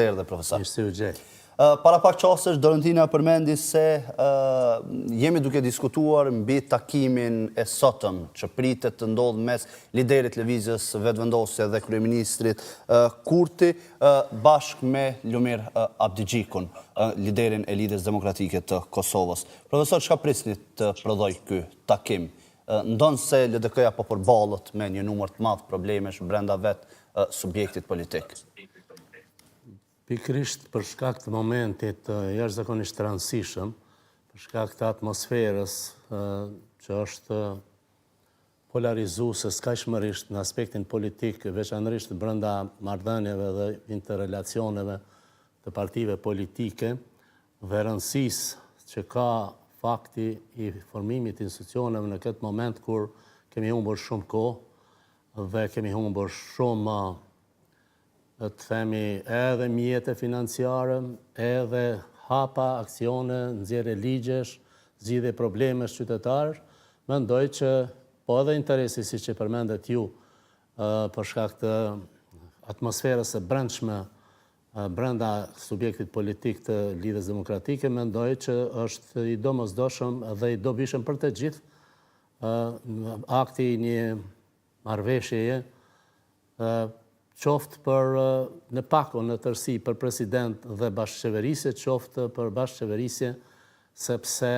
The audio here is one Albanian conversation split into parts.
Erdhe, profesor. Ishte u gjej. Para pak qasësh, Dorentina përmendi se jemi duke diskutuar mbi takimin e sotëm që pritet të ndodhë mes liderit lëvizjes vetëvendosje dhe kryeministrit Kurti bashkë me Lumir Abdigjikun, liderin e Lidhjes Demokratike të Kosovës. Profesor, çka prisni të prodhoj ky takim? Ndonë se LDK-ja po përballët me një numër të madh problemesh brenda vetë subjektit politik. Pikrisht për shkak të momentit jashtëzakonisht të rëndësishëm, për shkak të atmosferës që është polarizuese skajshmërisht në aspektin politik, veçanërisht brenda marrëdhënieve dhe interrelacioneve të partive politike, dhe rëndësisë që ka fakti i formimit të institucioneve në këtë moment kur kemi humbur shumë kohë dhe kemi humbur shumë të themi edhe mjete financiare, edhe hapa, aksione, nxjerrje ligjesh, zgjidhje problemesh qytetarësh, mendoj që po edhe interesi siç e përmendet ju për shkak të atmosferës së brendshme brenda subjektit politik të Lidhjes Demokratike, mendoj që është i domosdoshëm dhe i dobishëm për të gjithë akti i një marrëveshjeje qoftë për në pako në tërësi për president dhe bashkëqeverisje, qoftë për bashkëqeverisje, sepse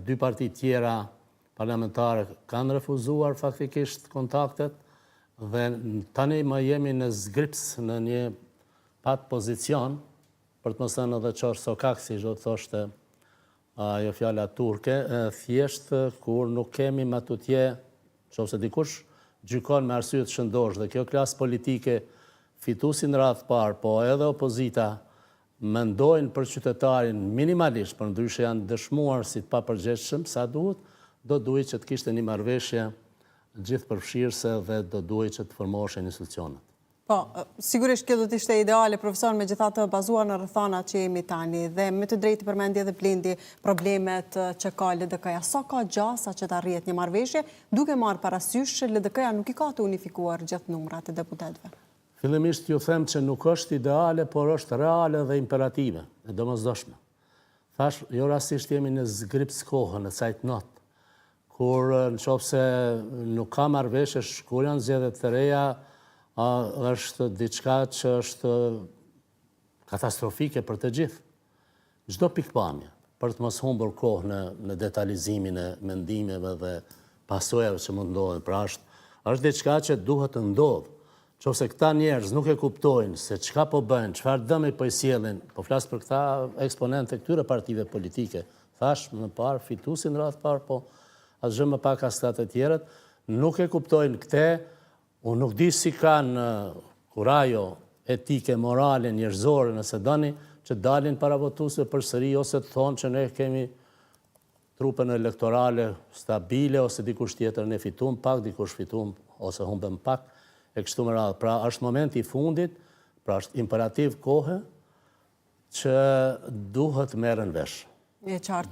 dy parti tjera parlamentare kanë refuzuar faktikisht kontaktet dhe tani më jemi në zgrips në një pat pozicion, për të mos thënë edhe çor sokak, si do të thoshte ajo fjala turke, thjesht kur nuk kemi matutje, nëse dikush gjykon me arsye të shëndosh dhe kjo klasë politike fituesi në radhë parë, po edhe opozita mendojnë për qytetarin minimalisht, për ndryshe janë dëshmuar si të papërgjegjshëm sa duhet, do duhet që të kishte një marrëveshje gjithëpërfshirëse dhe do duhet që të formoheshin institucionet. Po, sigurisht kjo do të ishte ideale, profesor, megjithatë bazuar në rrethana që jemi tani dhe me të drejtë përmendje dhe Blendi problemet që ka LDK-ja. Sa ka gjasa që të arrihet një marrëveshje, duke marrë parasysh që LDK-ja nuk i ka të unifikuar gjithë numrat e deputetëve? Fillimisht ju them që nuk është ideale, por është reale dhe imperative, e domosdoshme. Thash, jo rastisht jemi në zgrips kohën, në cajtnot, kur nëse nuk ka marrëveshje, kur janë zgjedhjet të reja, është diçka që është katastrofike për të gjithë. Çdo pikpamje, për të mos humbur kohë në detalizimin e mendimeve dhe pasojave që mund ndodhen, pra është diçka që duhet të ndodhë. Nëse këta njerëz nuk e kuptojnë se çka po bëjnë, çfarë dëmi po i sjellin, po flas për këta eksponentë këtyre partive politike, thash më parë fituesin radh parë, po asgjë më pak as këta të tjerët, nuk e kuptojnë këtë. Unë nuk di si kanë kurajo etike, morale, njerëzore, nëse doni, që dalin para votuesve përsëri ose të thonë që ne kemi trupën elektorale stabile ose dikush tjetër ne fituam pak, dikush fituam ose humbëm pak, e kështu me radhë. Pra është momenti i fundit, pra është imperativ kohë që duhet merren vesh. E qartë.